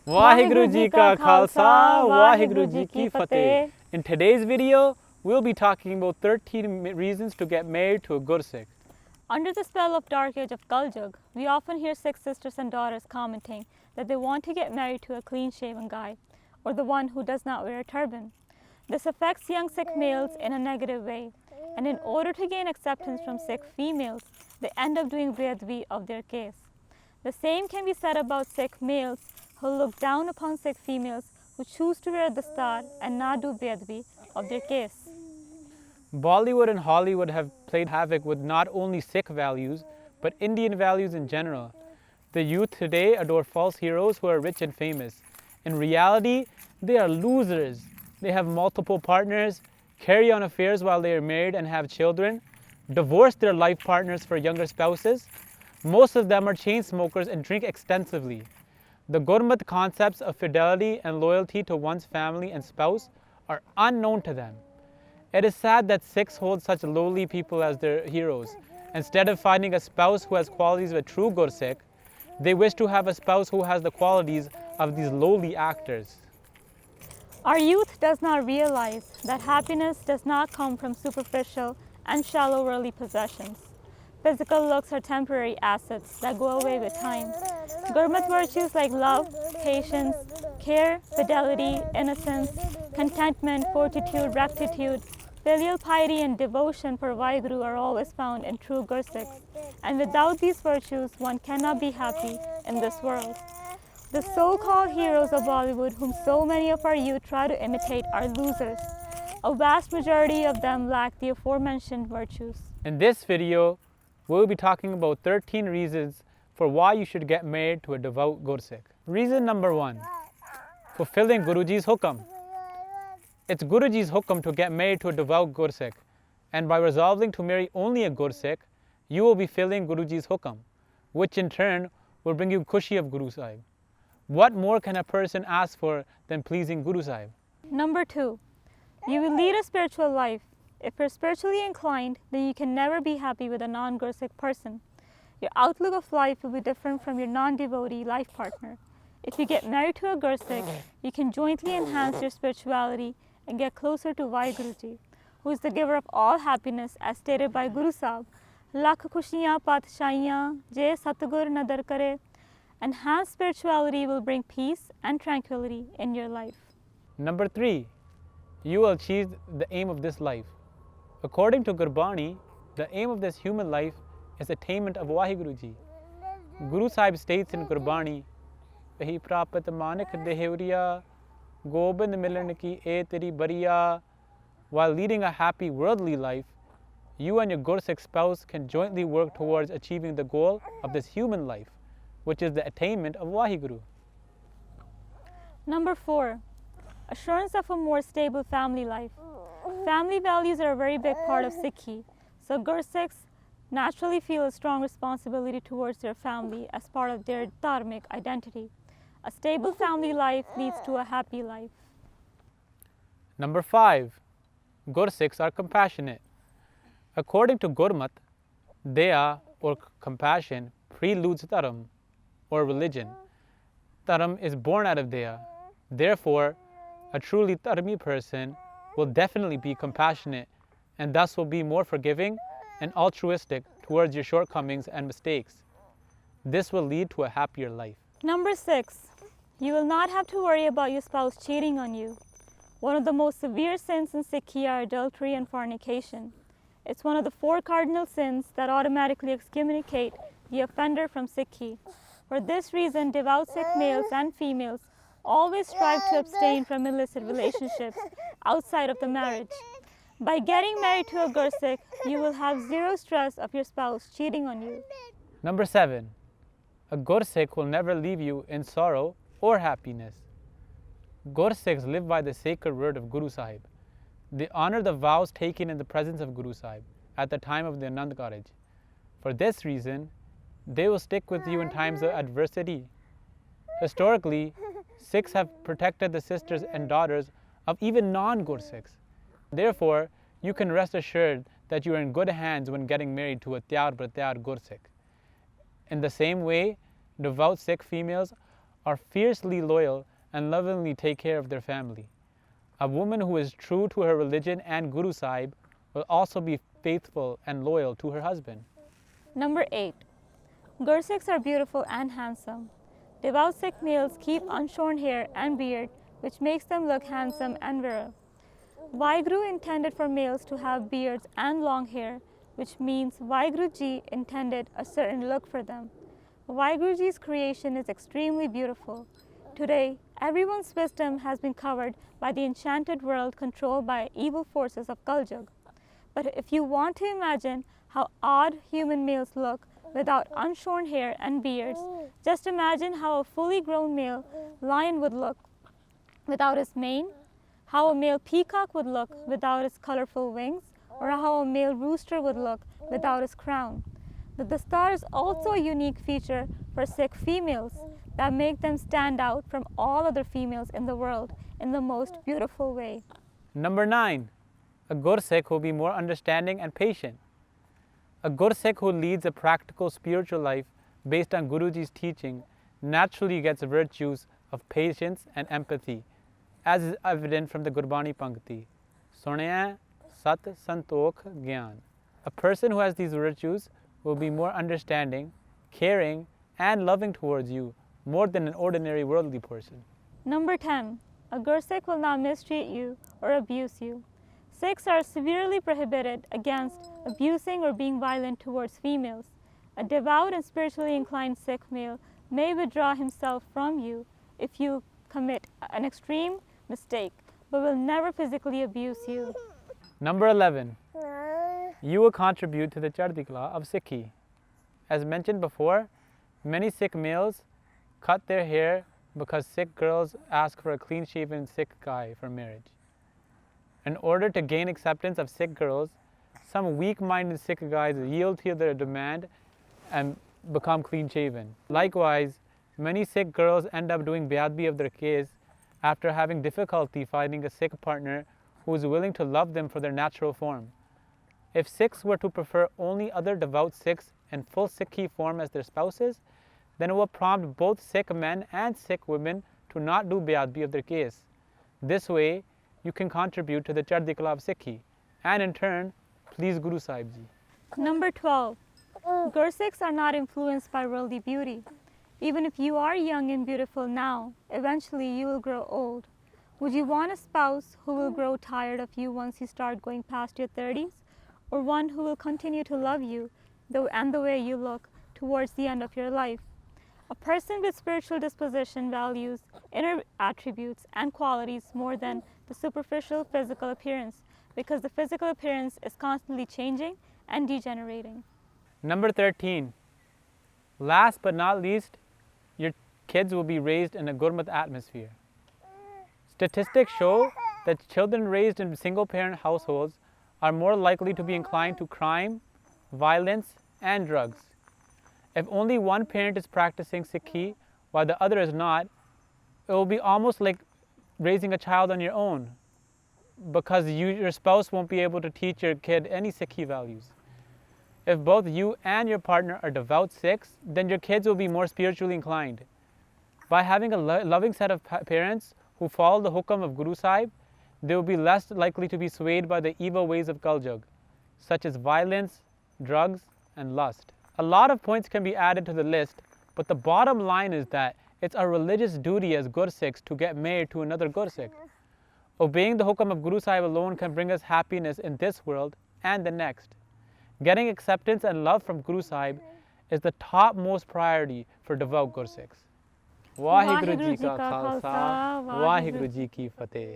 Waheguru Ji Ka Khalsa, Waheguru Ji Ki Fateh. In today's video, we'll be talking about 13 reasons to get married to a Gursikh. Under the spell of dark age of Kaljug, we often hear Sikh sisters and daughters commenting that they want to get married to a clean-shaven guy, or the one who does not wear a turban. This affects young Sikh males in a negative way, and in order to gain acceptance from Sikh females, they end up doing bedwi of their case. The same can be said about Sikh males who look down upon Sikh females who choose to wear the star and not do bedwi of their case. Bollywood and Hollywood have played havoc with not only Sikh values, but Indian values in general. The youth today adore false heroes who are rich and famous. In reality, they are losers. They have multiple partners, carry on affairs while they are married and have children, divorce their life partners for younger spouses. Most of them are chain smokers and drink extensively. The Gurmat concepts of fidelity and loyalty to one's family and spouse are unknown to them. It is sad that Sikhs hold such lowly people as their heroes. Instead of finding a spouse who has qualities of a true Gursikh, they wish to have a spouse who has the qualities of these lowly actors. Our youth does not realize that happiness does not come from superficial and shallow worldly possessions. Physical looks are temporary assets that go away with time. Gurmat virtues like love, patience, care, fidelity, innocence, contentment, fortitude, rectitude, filial piety and devotion for Waheguru are always found in true Gursikhs, and without these virtues one cannot be happy in this world. The so-called heroes of Bollywood whom so many of our youth try to imitate are losers. A vast majority of them lack the aforementioned virtues. In this video, we'll be talking about 13 reasons for why you should get married to a devout Gursikh. Reason number 1, fulfilling Guruji's Hukam. It's Guruji's Hukam to get married to a devout Gursikh, and by resolving to marry only a Gursikh, you will be filling Guruji's Hukam, which in turn will bring you Khushi of Guru Sahib. What more can a person ask for than pleasing Guru Sahib? Number 2, you will lead a spiritual life. If you're spiritually inclined, then you can never be happy with a non-Gursikh person. Your outlook of life will be different from your non-devotee life partner. If you get married to a Gursikh, you can jointly enhance your spirituality and get closer to Waheguruji, who is the giver of all happiness, as stated by Guru Sahib. Lakh khushiyan patshahiyan, je Satgur nadar kare. Enhanced spirituality will bring peace and tranquility in your life. Number 3, you will achieve the aim of this life. According to Gurbani, the aim of this human life is attainment of Waheguruji. Guru Sahib states in Gurbani, "Ahi prapat manik dehuriya, gobind milan ki e teri bariya." While leading a happy worldly life, you and your Gursikh spouse can jointly work towards achieving the goal of this human life, which is the attainment of Waheguru. Number 4, assurance of a more stable family life. Family values are a very big part of Sikhi, so Gursikhs naturally feel a strong responsibility towards their family as part of their dharmic identity. A stable family life leads to a happy life. Number 5, Gursikhs are compassionate. According to Gurmat, Daya or compassion preludes Dharam or religion. Dharam is born out of Daya. Therefore, a truly Dharmi person will definitely be compassionate and thus will be more forgiving and altruistic towards your shortcomings and mistakes. This will lead to a happier life. Number 6, you will not have to worry about your spouse cheating on you. One of the most severe sins in Sikhi are adultery and fornication. It's one of the 4 cardinal sins that automatically excommunicate the offender from Sikhi. For this reason, devout Sikh males and females always strive to abstain from illicit relationships outside of the marriage. By getting married to a Gursikh, you will have zero stress of your spouse cheating on you. Number 7, a Gursikh will never leave you in sorrow or happiness. Gursikhs live by the sacred word of Guru Sahib. They honor the vows taken in the presence of Guru Sahib at the time of the Anand Karaj. For this reason, they will stick with you in times of adversity. Historically, Sikhs have protected the sisters and daughters of even non-Gursikhs. Therefore, you can rest assured that you are in good hands when getting married to a Tyar Pratyar Gursikh. In the same way, devout Sikh females are fiercely loyal and lovingly take care of their family. A woman who is true to her religion and Guru Sahib will also be faithful and loyal to her husband. Number 8. Gursikhs are beautiful and handsome. Devout Sikh males keep unshorn hair and beard, which makes them look handsome and virile. Vaheguru intended for males to have beards and long hair, which means Vaheguruji intended a certain look for them. Vaheguruji's creation is extremely beautiful. Today, everyone's wisdom has been covered by the enchanted world controlled by evil forces of Kaljug. But if you want to imagine how odd human males look without unshorn hair and beards, just imagine how a fully grown male lion would look without his mane, how a male peacock would look without his colorful wings, or how a male rooster would look without his crown. The dastar is also a unique feature for Sikh females that make them stand out from all other females in the world in the most beautiful way. Number 9. A Gursikh will be more understanding and patient. A Gursikh who leads a practical spiritual life based on Guruji's teaching naturally gets virtues of patience and empathy, as is evident from the Gurbani Pankti. Sunaya Sat Santokh Gyan. A person who has these virtues will be more understanding, caring, and loving towards you more than an ordinary worldly person. Number 10. A Gursikh will not mistreat you or abuse you. Sikhs are severely prohibited against abusing or being violent towards females. A devout and spiritually inclined Sikh male may withdraw himself from you if you commit an extreme mistake, but will never physically abuse you. Number 11. You will contribute to the Chardi Kala of Sikhi. As mentioned before, many Sikh males cut their hair because Sikh girls ask for a clean-shaven Sikh guy for marriage. In order to gain acceptance of Sikh girls, some weak-minded Sikh guys yield to their demand and become clean-shaven. Likewise, many Sikh girls end up doing beadbi of their case after having difficulty finding a Sikh partner who is willing to love them for their natural form. If Sikhs were to prefer only other devout Sikhs in full Sikhi form as their spouses, then it will prompt both Sikh men and Sikh women to not do beadbi of their case. This way, you can contribute to the Chardi Kala of Sikhi and in turn, please Guru Sahib Ji. Number 12. Gursikhs are not influenced by worldly beauty. Even if you are young and beautiful now, eventually you will grow old. Would you want a spouse who will grow tired of you once you start going past your 30s? Or one who will continue to love you and the way you look towards the end of your life? A person with spiritual disposition values inner attributes and qualities more than the superficial physical appearance, because the physical appearance is constantly changing and degenerating. Number 13. Last but not least, your kids will be raised in a Gurmat atmosphere. Statistics show that children raised in single-parent households are more likely to be inclined to crime, violence, and drugs. If only one parent is practicing Sikhi while the other is not, it will be almost like raising a child on your own, because your spouse won't be able to teach your kid any Sikhi values. If both you and your partner are devout Sikhs, then your kids will be more spiritually inclined. By having a loving set of parents who follow the Hukam of Guru Sahib, they will be less likely to be swayed by the evil ways of Kaljug, such as violence, drugs, and lust. A lot of points can be added to the list, but the bottom line is that it's our religious duty as Gursikhs to get married to another Gursikh. Obeying the Hukam of Guru Sahib alone can bring us happiness in this world and the next. Getting acceptance and love from Guru Sahib is the topmost priority for devout Gursikhs. Vaheguru Ji Ka Khalsa, Vaheguru Ji Ki Fateh.